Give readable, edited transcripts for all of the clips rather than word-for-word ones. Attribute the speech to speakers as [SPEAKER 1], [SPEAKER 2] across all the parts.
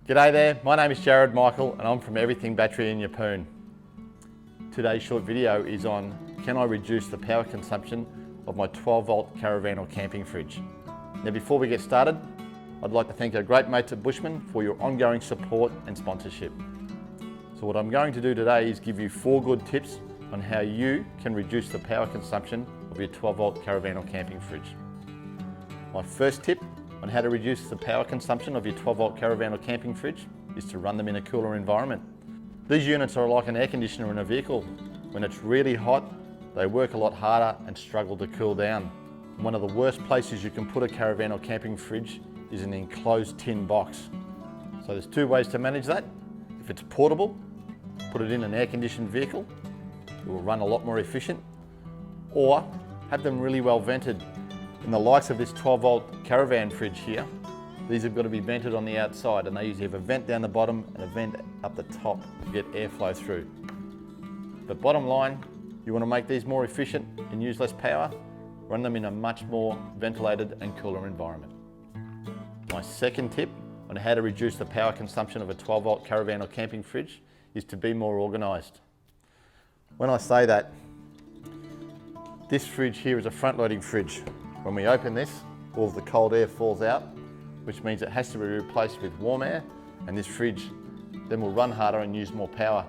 [SPEAKER 1] G'day there, my name is Jared Michael and I'm from Everything Battery in Yeppoon. Today's short video is on can I reduce the power consumption of my 12 volt caravan or camping fridge. Now before we get started, I'd like to thank our great mates at Bushman for your ongoing support and sponsorship. So what I'm going to do today is give you 4 good tips on how you can reduce the power consumption of your 12 volt caravan or camping fridge. My first tip on how to reduce the power consumption of your 12 volt caravan or camping fridge is to run them in a cooler environment. These units are like an air conditioner in a vehicle. When it's really hot, they work a lot harder and struggle to cool down. One of the worst places you can put a caravan or camping fridge is an enclosed tin box. So there's 2 ways to manage that. If it's portable, put it in an air conditioned vehicle. It will run a lot more efficient. Or have them really well vented. In the likes of this 12 volt caravan fridge here, these have got to be vented on the outside, and they usually have a vent down the bottom and a vent up the top to get airflow through. But bottom line, you want to make these more efficient and use less power, run them in a much more ventilated and cooler environment. My second tip on how to reduce the power consumption of a 12 volt caravan or camping fridge is to be more organised. When I say that, this fridge here is a front loading fridge. When we open this, all of the cold air falls out, which means it has to be replaced with warm air, and this fridge then will run harder and use more power.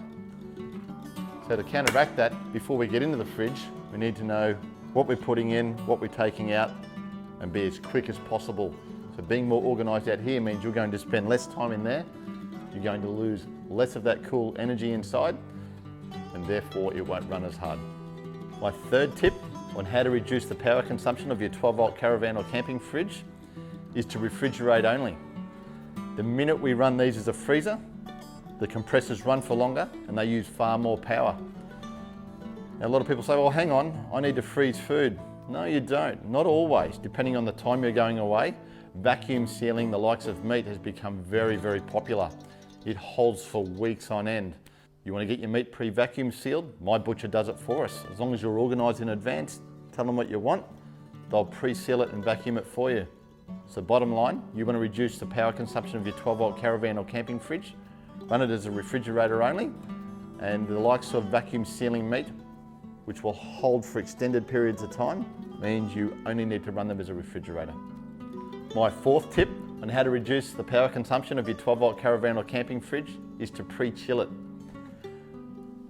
[SPEAKER 1] So to counteract that, before we get into the fridge, we need to know what we're putting in, what we're taking out, and be as quick as possible. So being more organised out here means you're going to spend less time in there, you're going to lose less of that cool energy inside, and therefore it won't run as hard. My third tip on how to reduce the power consumption of your 12 volt caravan or camping fridge is to refrigerate only. The minute we run these as a freezer, the compressors run for longer and they use far more power. Now a lot of people say, well hang on, I need to freeze food. No you don't, not always. Depending on the time you're going away, vacuum sealing the likes of meat has become very, very popular. It holds for weeks on end. You want to get your meat pre-vacuum sealed? My butcher does it for us. As long as you're organised in advance, tell them what you want, they'll pre-seal it and vacuum it for you. So bottom line, you want to reduce the power consumption of your 12 volt caravan or camping fridge, run it as a refrigerator only, and the likes of vacuum sealing meat, which will hold for extended periods of time, means you only need to run them as a refrigerator. My fourth tip on how to reduce the power consumption of your 12 volt caravan or camping fridge is to pre-chill it.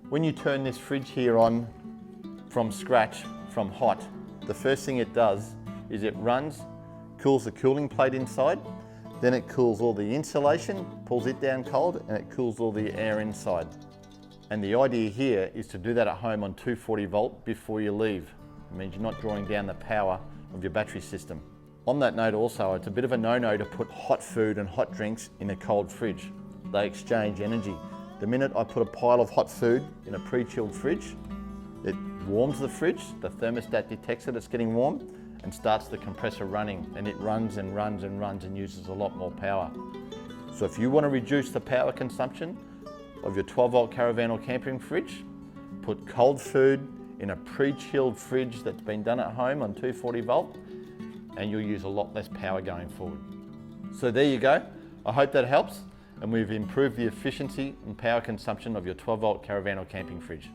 [SPEAKER 1] When you turn this fridge here on from scratch, from hot, the first thing it does is it runs, cools the cooling plate inside, then it cools all the insulation, pulls it down cold, and it cools all the air inside. And the idea here is to do that at home on 240 volt before you leave. It means you're not drawing down the power of your battery system. On that note also, it's a bit of a no-no to put hot food and hot drinks in a cold fridge. They exchange energy. The minute I put a pile of hot food in a pre-chilled fridge, it warms the fridge, the thermostat detects that it's getting warm and starts the compressor running, and it runs and runs and runs and uses a lot more power. So if you want to reduce the power consumption of your 12 volt caravan or camping fridge, put cold food in a pre-chilled fridge that's been done at home on 240 volt and you'll use a lot less power going forward. So there you go. I hope that helps, and we've improved the efficiency and power consumption of your 12 volt caravan or camping fridge.